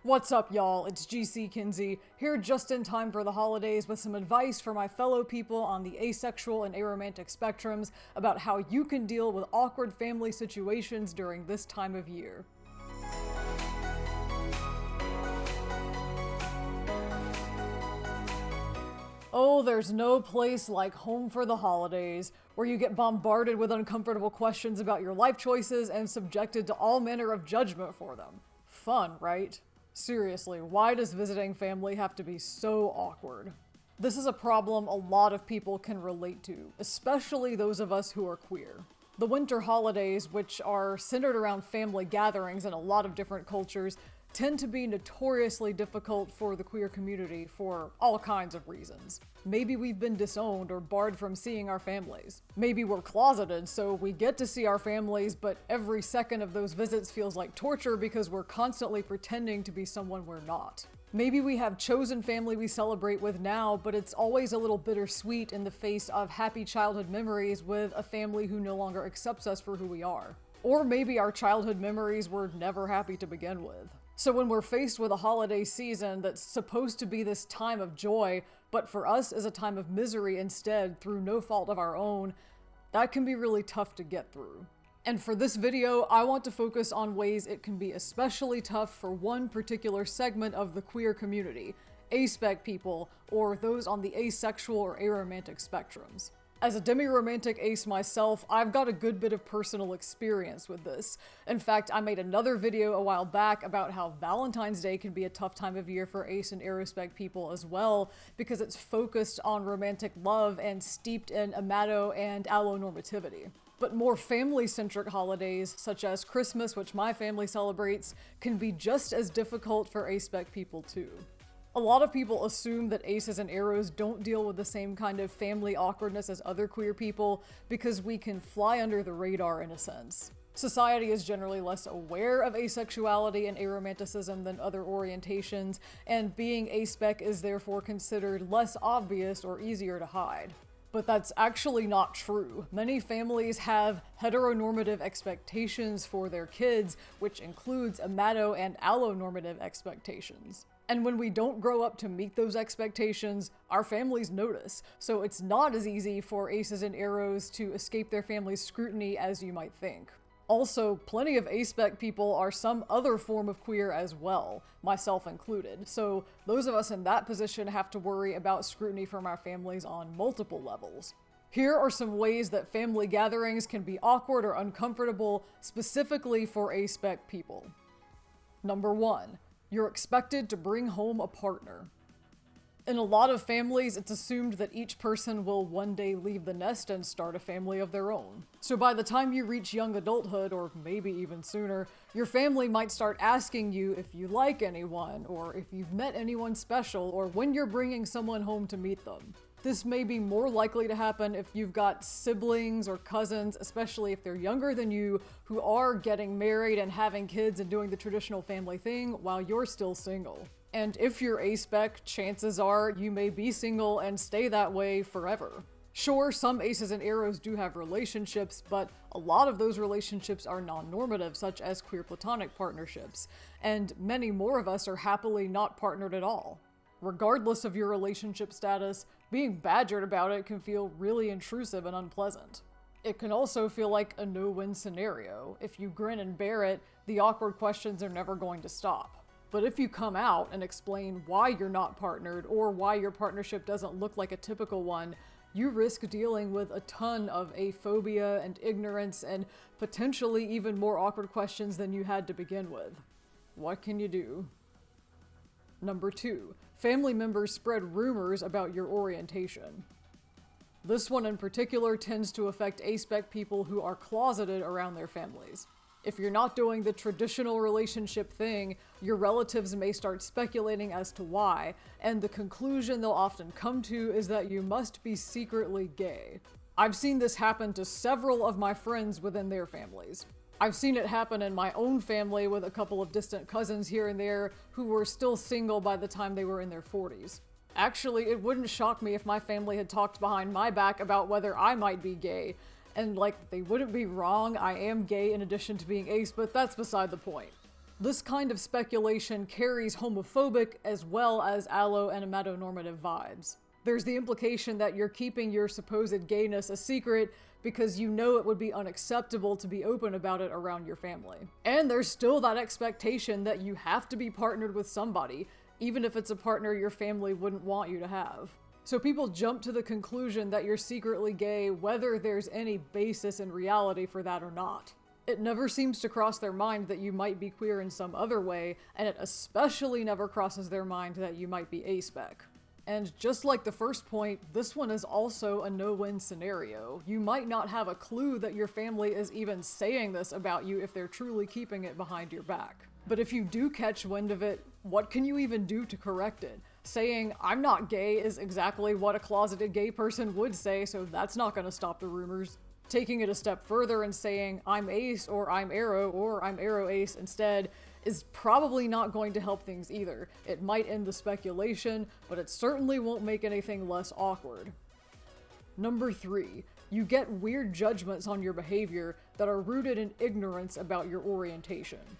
What's up, y'all? It's GC Kinsey, here just in time for the holidays with some advice for my fellow people on the asexual and aromantic spectrums about how you can deal with awkward family situations during this time of year. Oh, there's no place like home for the holidays, where you get bombarded with uncomfortable questions about your life choices and subjected to all manner of judgment for them. Fun, right? Seriously, why does visiting family have to be so awkward? This is a problem a lot of people can relate to, especially those of us who are queer. The winter holidays, which are centered around family gatherings in a lot of different cultures, tend to be notoriously difficult for the queer community for all kinds of reasons. Maybe we've been disowned or barred from seeing our families. Maybe we're closeted, so we get to see our families, but every second of those visits feels like torture because we're constantly pretending to be someone we're not. Maybe we have chosen family we celebrate with now, but it's always a little bittersweet in the face of happy childhood memories with a family who no longer accepts us for who we are. Or maybe our childhood memories were never happy to begin with. So when we're faced with a holiday season that's supposed to be this time of joy, but for us is a time of misery instead through no fault of our own, that can be really tough to get through. And for this video, I want to focus on ways it can be especially tough for one particular segment of the queer community, a-spec people, or those on the asexual or aromantic spectrums. As a demi-romantic ace myself, I've got a good bit of personal experience with this. In fact, I made another video a while back about how Valentine's Day can be a tough time of year for ace and arospec people as well, because it's focused on romantic love and steeped in amato and allo normativity. But more family-centric holidays, such as Christmas, which my family celebrates, can be just as difficult for a-spec people too. A lot of people assume that aces and aros don't deal with the same kind of family awkwardness as other queer people because we can fly under the radar in a sense. Society is generally less aware of asexuality and aromanticism than other orientations, and being a-spec is therefore considered less obvious or easier to hide. But that's actually not true. Many families have heteronormative expectations for their kids, which includes amato and allo-normative expectations. And when we don't grow up to meet those expectations, our families notice, so it's not as easy for aces and aros to escape their family's scrutiny as you might think. Also, plenty of a-spec people are some other form of queer as well, myself included, so those of us in that position have to worry about scrutiny from our families on multiple levels. Here are some ways that family gatherings can be awkward or uncomfortable specifically for a-spec people. Number 1. You're expected to bring home a partner. In a lot of families, it's assumed that each person will one day leave the nest and start a family of their own. So by the time you reach young adulthood, or maybe even sooner, your family might start asking you if you like anyone, or if you've met anyone special, or when you're bringing someone home to meet them. This may be more likely to happen if you've got siblings or cousins, especially if they're younger than you, who are getting married and having kids and doing the traditional family thing while you're still single. And if you're a-spec, chances are you may be single and stay that way forever. Sure, some aces and aros do have relationships, but a lot of those relationships are non-normative, such as queer platonic partnerships, and many more of us are happily not partnered at all. Regardless of your relationship status, being badgered about it can feel really intrusive and unpleasant. It can also feel like a no-win scenario. If you grin and bear it, the awkward questions are never going to stop. But if you come out and explain why you're not partnered or why your partnership doesn't look like a typical one, you risk dealing with a ton of aphobia and ignorance and potentially even more awkward questions than you had to begin with. What can you do? Number 2. Family members spread rumors about your orientation. This one in particular tends to affect a-spec people who are closeted around their families. If you're not doing the traditional relationship thing, your relatives may start speculating as to why, and the conclusion they'll often come to is that you must be secretly gay. I've seen this happen to several of my friends within their families. I've seen it happen in my own family with a couple of distant cousins here and there who were still single by the time they were in their 40s. Actually, it wouldn't shock me if my family had talked behind my back about whether I might be gay. And they wouldn't be wrong, I am gay in addition to being ace, but that's beside the point. This kind of speculation carries homophobic as well as allo and amato-normative vibes. There's the implication that you're keeping your supposed gayness a secret because you know it would be unacceptable to be open about it around your family. And there's still that expectation that you have to be partnered with somebody, even if it's a partner your family wouldn't want you to have. So people jump to the conclusion that you're secretly gay whether there's any basis in reality for that or not. It never seems to cross their mind that you might be queer in some other way, and it especially never crosses their mind that you might be a-spec. And just like the first point, this one is also a no-win scenario. You might not have a clue that your family is even saying this about you if they're truly keeping it behind your back. But if you do catch wind of it, what can you even do to correct it? Saying, "I'm not gay" is exactly what a closeted gay person would say, so that's not gonna stop the rumors. Taking it a step further and saying, "I'm ace" or "I'm aro" or "I'm aro ace" instead is probably not going to help things either. It might end the speculation, but it certainly won't make anything less awkward. Number 3, you get weird judgments on your behavior that are rooted in ignorance about your orientation.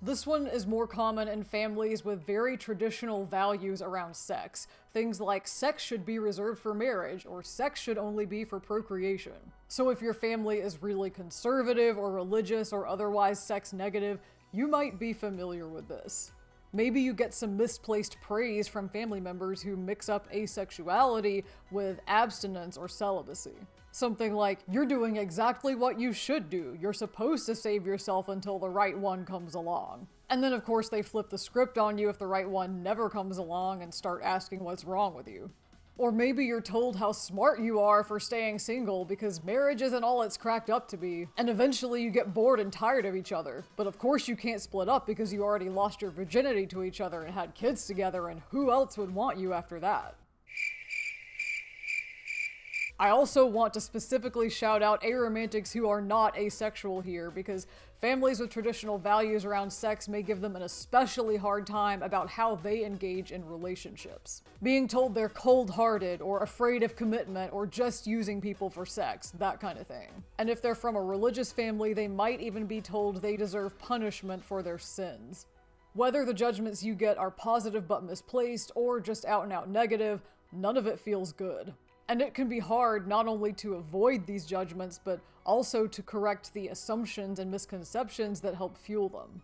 This one is more common in families with very traditional values around sex. Things like sex should be reserved for marriage, or sex should only be for procreation. So if your family is really conservative or religious or otherwise sex negative, you might be familiar with this. Maybe you get some misplaced praise from family members who mix up asexuality with abstinence or celibacy. Something like, "You're doing exactly what you should do. You're supposed to save yourself until the right one comes along." And then of course they flip the script on you if the right one never comes along and start asking what's wrong with you. Or maybe you're told how smart you are for staying single because marriage isn't all it's cracked up to be, and eventually you get bored and tired of each other. But of course you can't split up because you already lost your virginity to each other and had kids together, and who else would want you after that? I also want to specifically shout out aromantics who are not asexual here, because families with traditional values around sex may give them an especially hard time about how they engage in relationships. Being told they're cold-hearted, or afraid of commitment, or just using people for sex, that kind of thing. And if they're from a religious family, they might even be told they deserve punishment for their sins. Whether the judgments you get are positive but misplaced, or just out-and-out negative, none of it feels good. And it can be hard not only to avoid these judgments, but also to correct the assumptions and misconceptions that help fuel them.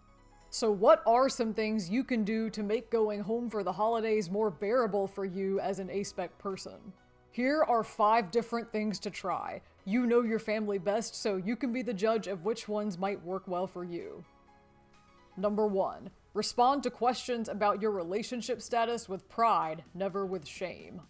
So what are some things you can do to make going home for the holidays more bearable for you as an a-spec person? Here are 5 different things to try. You know your family best, so you can be the judge of which ones might work well for you. Number 1, respond to questions about your relationship status with pride, never with shame.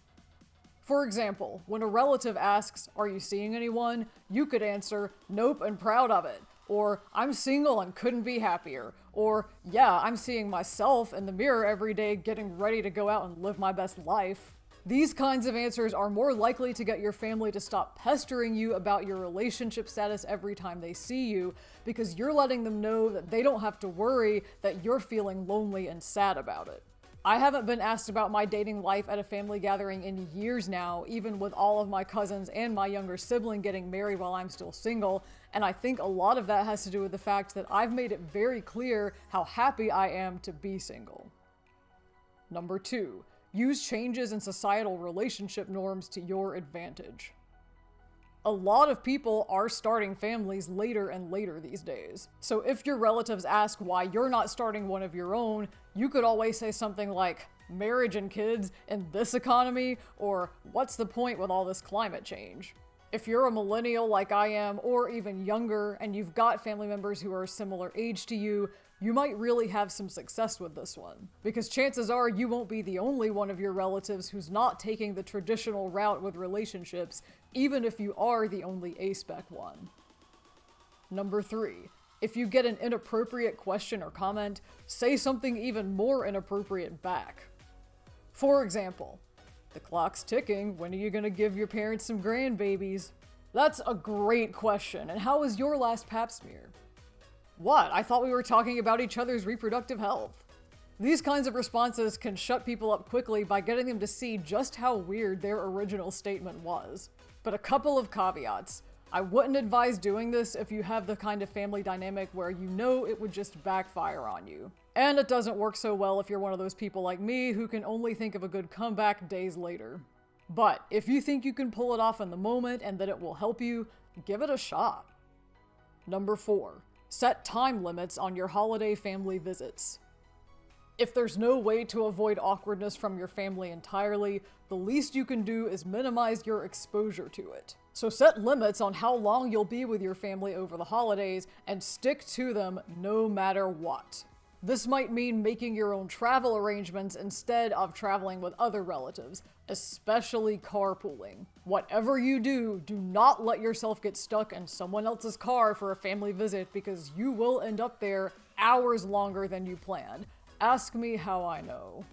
For example, when a relative asks, "Are you seeing anyone?" you could answer, "Nope, and proud of it." Or, "I'm single and couldn't be happier." Or, "Yeah, I'm seeing myself in the mirror every day getting ready to go out and live my best life." These kinds of answers are more likely to get your family to stop pestering you about your relationship status every time they see you, because you're letting them know that they don't have to worry that you're feeling lonely and sad about it. I haven't been asked about my dating life at a family gathering in years now, even with all of my cousins and my younger sibling getting married while I'm still single, and I think a lot of that has to do with the fact that I've made it very clear how happy I am to be single. Number 2, use changes in societal relationship norms to your advantage. A lot of people are starting families later and later these days. So if your relatives ask why you're not starting one of your own, you could always say something like, "Marriage and kids in this economy," or "What's the point with all this climate change?" If you're a millennial like I am, or even younger, and you've got family members who are a similar age to you, you might really have some success with this one. Because chances are you won't be the only one of your relatives who's not taking the traditional route with relationships, even if you are the only a-spec one. Number 3, if you get an inappropriate question or comment, say something even more inappropriate back. For example, "The clock's ticking, when are you gonna give your parents some grandbabies?" That's a great question, and how was your last pap smear? What? I thought we were talking about each other's reproductive health. These kinds of responses can shut people up quickly by getting them to see just how weird their original statement was. But a couple of caveats. I wouldn't advise doing this if you have the kind of family dynamic where you know it would just backfire on you. And it doesn't work so well if you're one of those people like me who can only think of a good comeback days later. But if you think you can pull it off in the moment and that it will help you, give it a shot. Number 4. Set time limits on your holiday family visits. If there's no way to avoid awkwardness from your family entirely, the least you can do is minimize your exposure to it. So set limits on how long you'll be with your family over the holidays and stick to them no matter what. This might mean making your own travel arrangements instead of traveling with other relatives, especially carpooling. Whatever you do, do not let yourself get stuck in someone else's car for a family visit because you will end up there hours longer than you planned. Ask me how I know.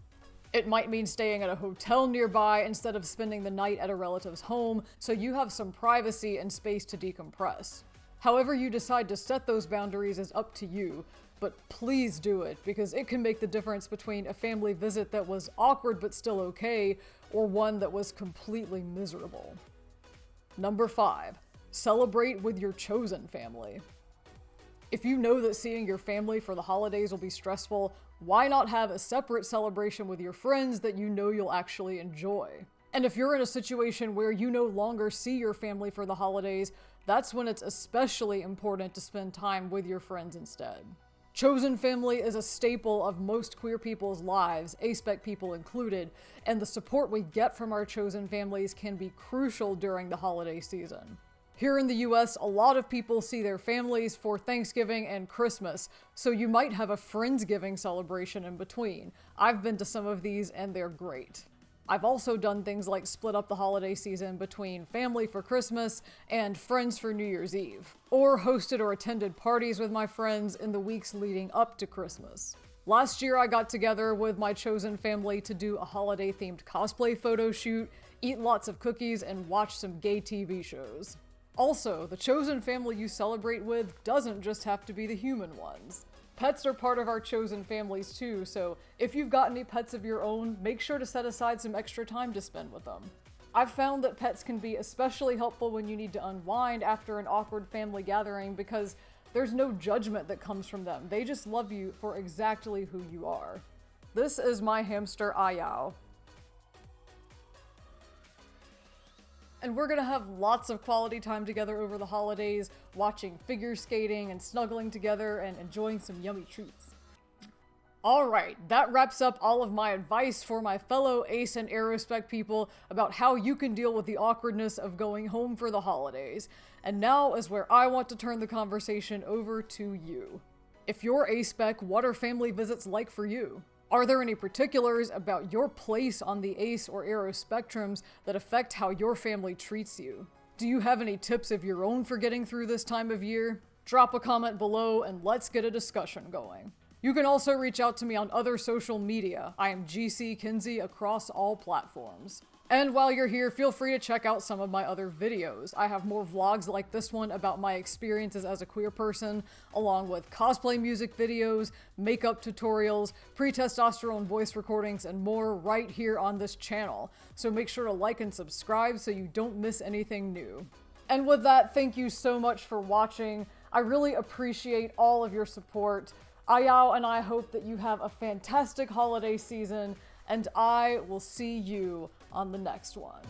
It might mean staying at a hotel nearby instead of spending the night at a relative's home so you have some privacy and space to decompress. However you decide to set those boundaries is up to you, but please do it because it can make the difference between a family visit that was awkward but still okay or one that was completely miserable. Number 5. Celebrate with your chosen family. If you know that seeing your family for the holidays will be stressful, why not have a separate celebration with your friends that you know you'll actually enjoy? And if you're in a situation where you no longer see your family for the holidays, that's when it's especially important to spend time with your friends instead. Chosen family is a staple of most queer people's lives, a-spec people included, and the support we get from our chosen families can be crucial during the holiday season. Here in the US, a lot of people see their families for Thanksgiving and Christmas, so you might have a Friendsgiving celebration in between. I've been to some of these and they're great. I've also done things like split up the holiday season between family for Christmas and friends for New Year's Eve, or hosted or attended parties with my friends in the weeks leading up to Christmas. Last year I got together with my chosen family to do a holiday-themed cosplay photo shoot, eat lots of cookies, and watch some gay TV shows. Also, the chosen family you celebrate with doesn't just have to be the human ones. Pets are part of our chosen families too, so if you've got any pets of your own, make sure to set aside some extra time to spend with them. I've found that pets can be especially helpful when you need to unwind after an awkward family gathering because there's no judgment that comes from them. They just love you for exactly who you are. This is my hamster Ayao. And we're gonna have lots of quality time together over the holidays, watching figure skating and snuggling together and enjoying some yummy treats. Alright, that wraps up all of my advice for my fellow ace and arospec people about how you can deal with the awkwardness of going home for the holidays. And now is where I want to turn the conversation over to you. If you're a-spec, what are family visits like for you? Are there any particulars about your place on the ace or aro spectrums that affect how your family treats you? Do you have any tips of your own for getting through this time of year? Drop a comment below and let's get a discussion going. You can also reach out to me on other social media. I am GC Kinsey across all platforms. And while you're here, feel free to check out some of my other videos. I have more vlogs like this one about my experiences as a queer person, along with cosplay music videos, makeup tutorials, pre-testosterone voice recordings, and more right here on this channel. So make sure to like and subscribe so you don't miss anything new. And with that, thank you so much for watching. I really appreciate all of your support. Ayao and I hope that you have a fantastic holiday season, and I will see you on the next one.